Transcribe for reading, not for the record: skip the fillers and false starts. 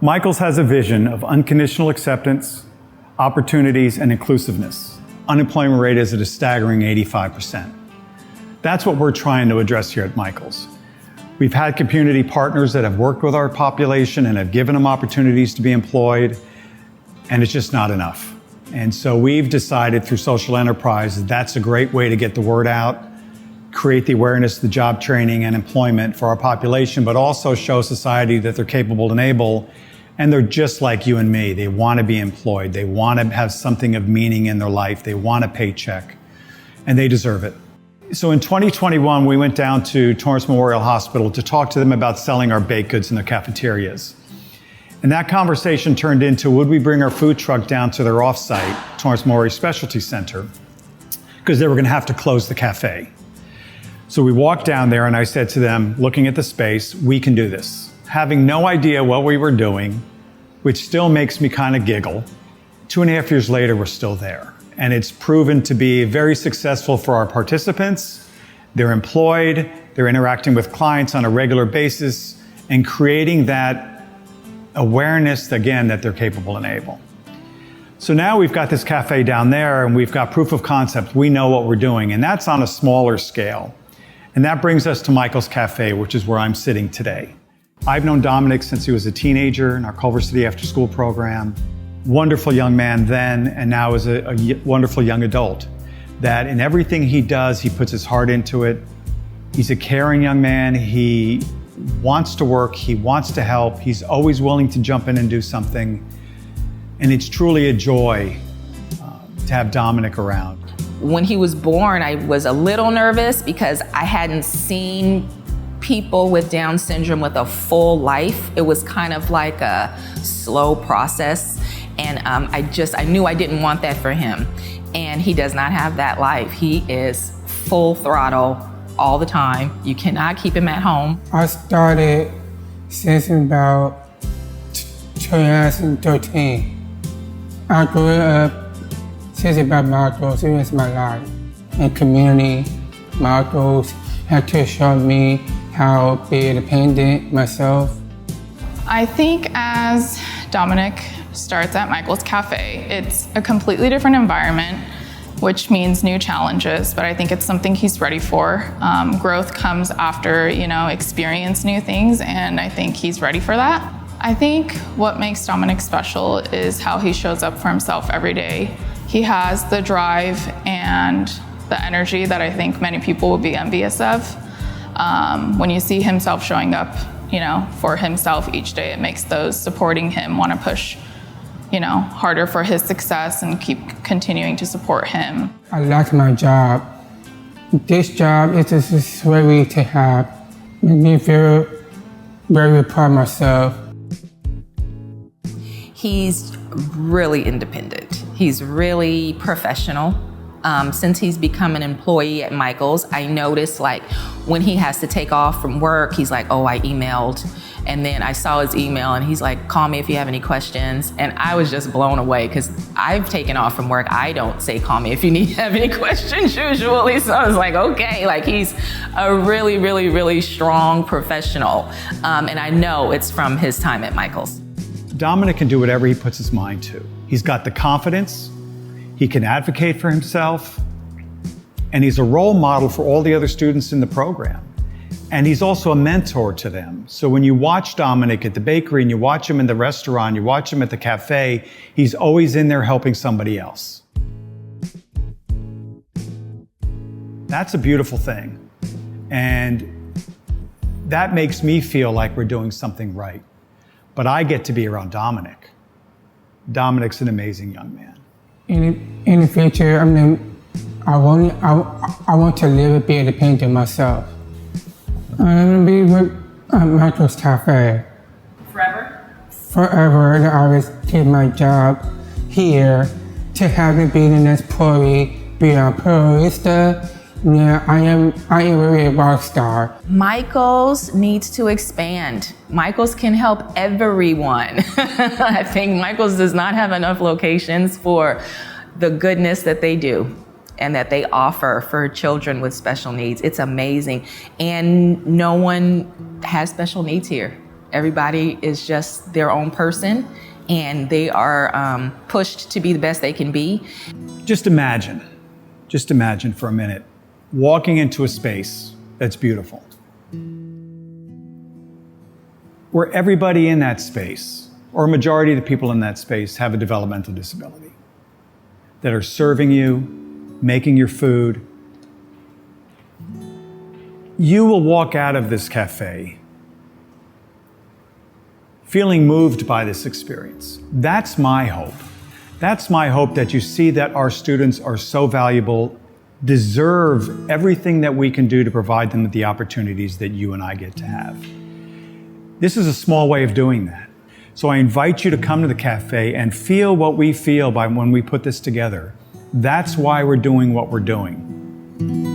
Mychal's has a vision of unconditional acceptance, opportunities, and inclusiveness. Unemployment rate is at a staggering 85%. That's what we're trying to address here at Mychal's. We've had community partners that have worked with our population and have given them opportunities to be employed, and it's just not enough. And so we've decided through social enterprise that's a great way to get the word out, create the awareness, the job training and employment for our population, but also show society that they're capable and able, and they're just like you and me. They want to be employed. They want to have something of meaning in their life. They want a paycheck, and they deserve it. So in 2021, we went down to Torrance Memorial Hospital to talk to them about selling our baked goods in their cafeterias. And that conversation turned into, would we bring our food truck down to their offsite, Torrance Memorial Specialty Center, because they were going to have to close the cafe. So we walked down there and I said to them, looking at the space, we can do this. Having no idea what we were doing, which still makes me kind of giggle. 2.5 years later, we're still there. And it's proven to be very successful for our participants. They're employed, they're interacting with clients on a regular basis, and creating that awareness, again, that they're capable and able. So now we've got this cafe down there and we've got proof of concept. We know what we're doing, and that's on a smaller scale. And that brings us to Mychal's Café, which is where I'm sitting today. I've known Dominic since he was a teenager in our Culver City after school program. Wonderful young man then, and now is a wonderful young adult. That in everything he does, he puts his heart into it. He's a caring young man. He wants to work. He wants to help. He's always willing to jump in and do something. And it's truly a joy to have Dominic around. When he was born, I was a little nervous because I hadn't seen people with Down syndrome with a full life. It was kind of like a slow process. And I knew I didn't want that for him. And he does not have that life. He is full throttle all the time. You cannot keep him at home. I started since about 2013. I grew up since about Mychal's. It was my life. And community, Mychal's had to show me how to be independent myself. I think as Dominic starts at Mychal's Café, it's a completely different environment, which means new challenges, but I think it's something he's ready for. Growth comes after, experience new things, and I think he's ready for that. I think what makes Dominic special is how he shows up for himself every day. He has the drive and the energy that I think many people would be envious of. When you see himself showing up, for himself each day, it makes those supporting him want to push harder for his success and keep continuing to support him. I like my job. This job is just really to have. Make me feel very proud of myself. He's really independent. He's really professional. Since he's become an employee at Mychal's, I noticed when he has to take off from work, he's like, oh, I emailed. And then I saw his email and he's like, call me if you have any questions. And I was just blown away because I've taken off from work. I don't say call me if you have any questions usually. So I was like, okay, he's a really, really, really strong professional. And I know it's from his time at Mychal's. Dominic can do whatever he puts his mind to. He's got the confidence, he can advocate for himself, and he's a role model for all the other students in the program. And he's also a mentor to them. So when you watch Dominic at the bakery and you watch him in the restaurant, you watch him at the cafe, he's always in there helping somebody else. That's a beautiful thing. And that makes me feel like we're doing something right. But I get to be around Dominic. Dominic's an amazing young man. In the future, I want to live and be independent myself. I'm gonna be with Mychal's Café. Forever? Forever, and I always keep my job here to have me be an employee, be a barista. Yeah, I am really a rock star. Mychal's needs to expand. Mychal's can help everyone. I think Mychal's does not have enough locations for the goodness that they do and that they offer for children with special needs. It's amazing. And no one has special needs here. Everybody is just their own person, and they are pushed to be the best they can be. Just imagine for a minute, walking into a space that's beautiful, where everybody in that space, or a majority of the people in that space, have a developmental disability, that are serving you, making your food. You will walk out of this cafe feeling moved by this experience. That's my hope. That's my hope, that you see that our students are so valuable, deserve everything that we can do to provide them with the opportunities that you and I get to have. This is a small way of doing that. So I invite you to come to the cafe and feel what we feel when we put this together. That's why we're doing what we're doing.